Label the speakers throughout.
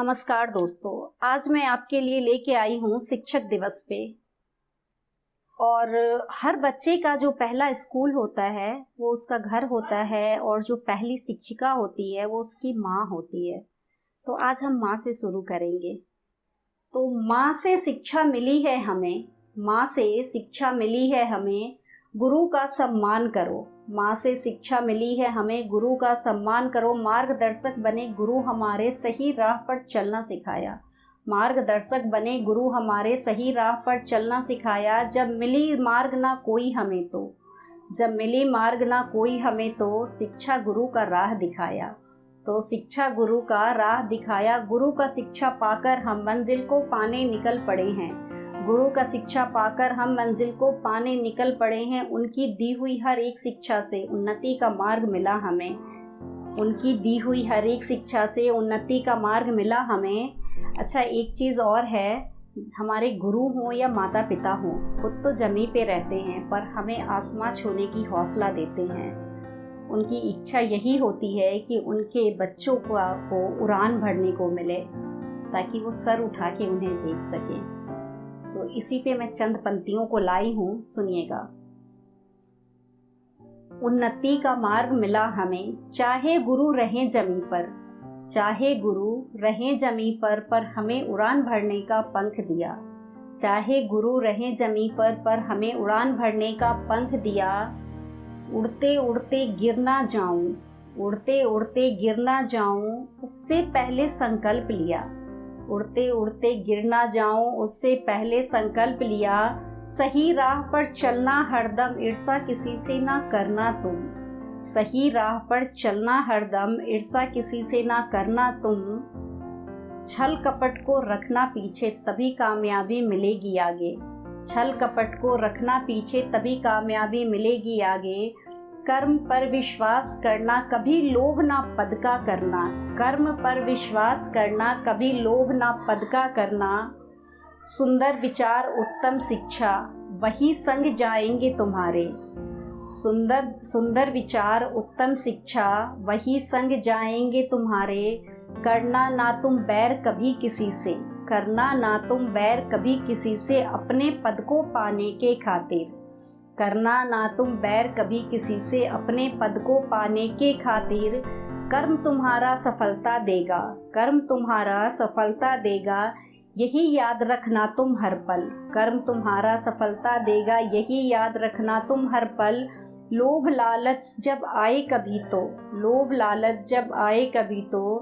Speaker 1: नमस्कार दोस्तों, आज मैं आपके लिए लेके आई हूँ शिक्षक दिवस पे। और हर बच्चे का जो पहला स्कूल होता है वो उसका घर होता है, और जो पहली शिक्षिका होती है वो उसकी माँ होती है। तो आज हम माँ से शुरू करेंगे। तो माँ से शिक्षा मिली है हमें, माँ से शिक्षा मिली है हमें, गुरु का सम्मान करो। माँ से शिक्षा मिली है हमें, गुरु का सम्मान करो। मार्गदर्शक बने गुरु हमारे, सही राह पर चलना सिखाया। मार्गदर्शक बने गुरु हमारे, सही राह पर चलना सिखाया। जब मिली मार्ग ना कोई हमें तो, जब मिली मार्ग ना कोई हमें तो, शिक्षा गुरु का राह दिखाया। तो शिक्षा गुरु का राह दिखाया। गुरु का शिक्षा पाकर हम मंजिल को पाने निकल पड़े हैं। गुरु का शिक्षा पाकर हम मंजिल को पाने निकल पड़े हैं। उनकी दी हुई हर एक शिक्षा से उन्नति का मार्ग मिला हमें। उनकी दी हुई हर एक शिक्षा से उन्नति का मार्ग मिला हमें। अच्छा, एक चीज़ और है, हमारे गुरु हों या माता पिता हों, खुद तो जमीन पे रहते हैं पर हमें आसमां छूने की हौसला देते हैं। उनकी इच्छा यही होती है कि उनके बच्चों को उड़ान भरने को मिले, ताकि वो सर उठा के उन्हें देख सकें। तो इसी पे मैं चंद पंक्तियों को लाई हूँ, सुनिएगा। उन्नति का मार्ग मिला हमें, चाहे गुरु रहें जमीन पर, चाहे गुरु रहें जमीन पर हमें उड़ान भरने का पंख दिया। चाहे गुरु रहें जमीन पर हमें उड़ान भरने का पंख दिया। उड़ते उड़ते गिर ना जाऊं, उड़ते उड़ते गिर ना जाऊं, उससे पहले संकल्प लिया। उड़ते उड़ते गिर ना जाऊं, उससे पहले संकल्प लिया। सही राह पर चलना हरदम, ईर्ष्या किसी से ना करना तुम। सही राह पर चलना हरदम, ईर्ष्या किसी से ना करना तुम। छल कपट को रखना पीछे, तभी कामयाबी मिलेगी आगे। छल कपट को रखना पीछे, तभी कामयाबी मिलेगी आगे। कर्म पर विश्वास करना, कभी लोभ ना पद का करना। कर्म पर विश्वास करना, कभी लोभ ना पद का करना। सुंदर विचार उत्तम शिक्षा, वही संग जाएंगे तुम्हारे। सुंदर विचार उत्तम शिक्षा, वही संग जाएंगे तुम्हारे। करना ना तुम बैर कभी किसी से, करना ना तुम बैर कभी किसी से, अपने पद को पाने के खातिर। करना ना तुम बैर कभी किसी से, अपने पद को पाने के खातिर। कर्म तुम्हारा सफलता देगा, कर्म तुम्हारा सफलता देगा, यही याद रखना तुम हर पल। कर्म तुम्हारा सफलता देगा, यही याद रखना तुम हर पल। लोभ लालच जब आए कभी तो, लोभ लालच जब आए कभी तो,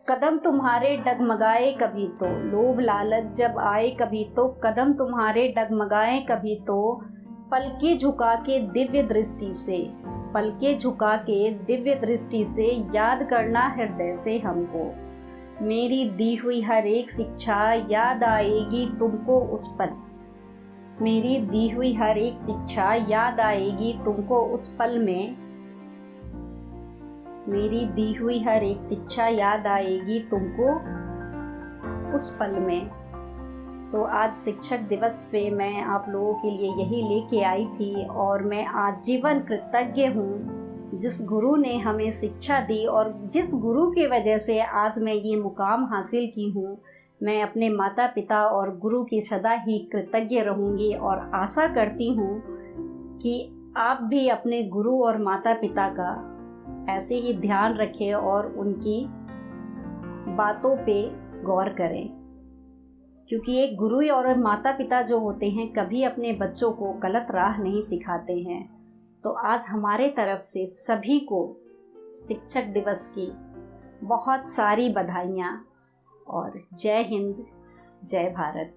Speaker 1: कदम तुम्हारे डगमगाए कभी तो। लोभ लालच जब आए कभी तो, कदम तुम्हारे डगमगाए कभी तो। पलके झुका के दिव्य दृष्टि से, पलके झुका के दिव्य दृष्टि से, याद करना हृदय से हमको। मेरी दी हुई हर एक शिक्षा याद आएगी तुमको उस पल। मेरी दी हुई हर एक शिक्षा याद आएगी तुमको उस पल में। मेरी दी हुई हर एक शिक्षा याद आएगी तुमको उस पल में। तो आज शिक्षक दिवस पे मैं आप लोगों के लिए यही लेके आई थी, और मैं आजीवन कृतज्ञ हूँ जिस गुरु ने हमें शिक्षा दी, और जिस गुरु की वजह से आज मैं ये मुकाम हासिल की हूँ। मैं अपने माता पिता और गुरु की सदा ही कृतज्ञ रहूँगी, और आशा करती हूँ कि आप भी अपने गुरु और माता पिता का ऐसे ही ध्यान रखें और उनकी बातों पे गौर करें, क्योंकि एक गुरु और माता पिता जो होते हैं कभी अपने बच्चों को गलत राह नहीं सिखाते हैं। तो आज हमारे तरफ से सभी को शिक्षक दिवस की बहुत सारी बधाइयाँ, और जय हिंद, जय भारत।